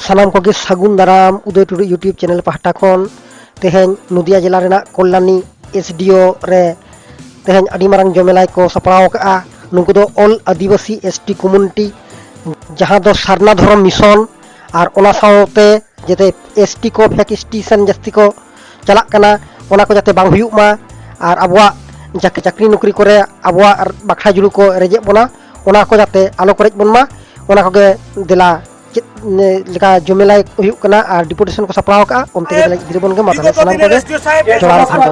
सानाम को सगुन दाराम उदय Tudu YouTube channel पाहटा खन तेहें नदिया जिला रेना कल्याणी एसडीओ रे तेहें अडी मारंग जमेलाई को सपड़ाव का नुकु दो ऑल आदिवासी एसटी कम्युनिटी जहां दो सारना धर्म मिशन और ओना सावते जेते एसटी को फेक एसटी सन जस्ती को चलाक कना ओना को जाते बांग हुयुक मा और अबवा चाकरी नौकरी करे अबवा बाखा जुलू को रेजे बोना ओना को जाते आलो करेज बोन मा ओना को गे दिला लेका जमेलाई हुयुक कना और डिपुटेशन को सपड़ाव का ओनते गे दिरबन गे माथा सलाम को गे जोहार थांतो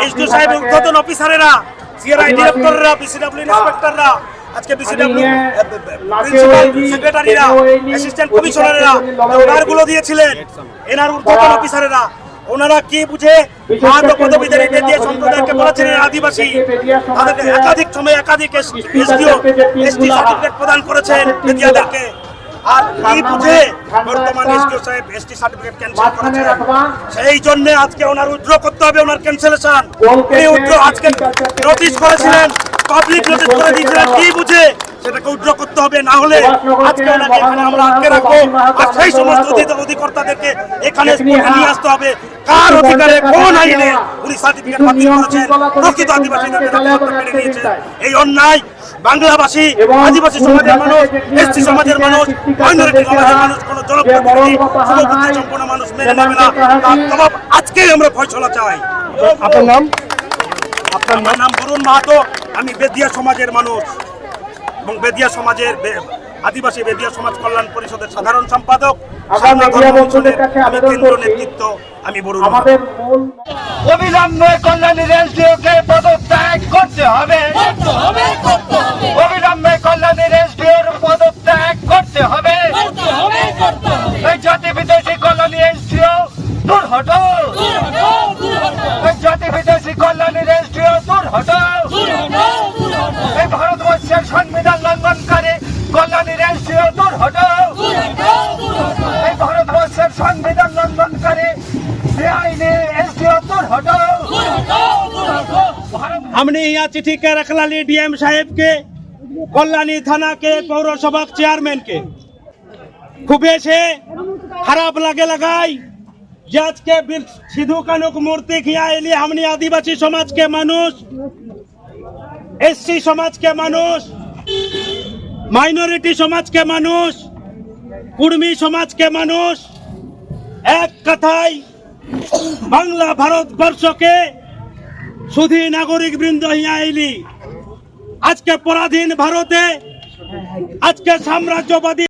एसडीओ साहेब उद्घाटन অফিসারেরা সিআরআই ডিরেক্টররা বিসিডব্লিউ ইন্সপেক্টররা আজকে বিসিডব্লিউ প্রিন্সিপাল সেক্রেটারিরা অ্যাসিস্ট্যান্ট কমিশনাররা ওনারগুলো দিয়েছিলেন এনার উদ্ঘাটন অফিসারেরা ওনারা কি বুঝে মাদক পদবীদের বেদিয়া সম্প্রদায়কে বলেছিলেন আদিবাসী তাদেরকে একাধিক সময় একাধিক এসডিও এসটি সার্টিফিকেট প্রদান করেছেন বেদিয়াদেরকে আর কি বুঝে বর্তমান এসডিও সাহেব এসটি সার্টিফিকেট ক্যান্সেল করেছেন সেই জন্য আজকে ওনার উইথড্র করতে হবে ওনার ক্যান্সেলেশন এই উইথড্র আজকে নোটিশ করেছিলেন পাবলিক নোটিশ করে দিয়েছিলেন কি বুঝে সেটাকে উইথড্র করতে হবে না হলে আজকে ওনাকে এখানে আমরা আটকে রাখবো আর সেই সমস্ত অধিকর্তাদেরকে এখানে নিয়ে আসতে হবে কার অধিকারে কোন আইনে উনি সার্টিফিকেট বাতিল করেছেন প্রকৃত আদিবাসীদেরকে মেনে নিয়েছেন এই অন্যায় বাংলাভাষী আদিবাসী সমাজের মানুষ এসটি সমাজের মানুষ মাইনরিটি সমাজের মানুষ কোন জনপ্রতিনিধি শুভবুদ্ধি সম্পন্ন মানুষ মেনে নেবে না তার জবাব আজকেই আমরা ফয়সালা চাই। আপনার নাম? আপনার নাম বরুণ মাহাতো, আমি বেদিয়া সমাজের মানুষ এবং বেদিয়া সমাজের আদিবাসী বেদিয়া সমাজ কল্যাণ পরিষদের সাধারণ সম্পাদক আমি কেন্দ্র নেতৃত্ব আমি বরুণ মাহাতো। অবিলম্বে কল্যাণীর এসডিওকে পদত্যাগ করতে হবে, অবিলম্বে কল্যাণীর এসডিওর পদত্যাগ করতে হবে। এই জাতি বিদেশি কল্যাণী এসডিও দূর হটো, এই জাতি বিদেশি কল্যাণীর এসডিও দূর হটো। এই ভারতবর্ষের সংবিধান লঙ্ঘনকারী কল্যাণীর এসডিও দূর হটো, এই ভারতবর্ষের সংবিধান লঙ্ঘনকারী बेआईनी एसडीओ दूर हटो। हमने यहाँ चिट्ठी के रखला ली डीएम साहेब के कल्याणी थाना के पौरसभा चेयरमैन के खूबे से खराब लगे लगाई जज के सिद्धू कानू की मूर्ति खिया हमने आदिवासी समाज के मानुष एससी समाज के मानुष माइनरिटी समाज के मानुष कुर्मी समाज के मानुष एक कथाई बांग्ला भारतवर्ष के सुधी नागरिक बृंद आज के पराधीन भारते आज के साम्राज्यवादी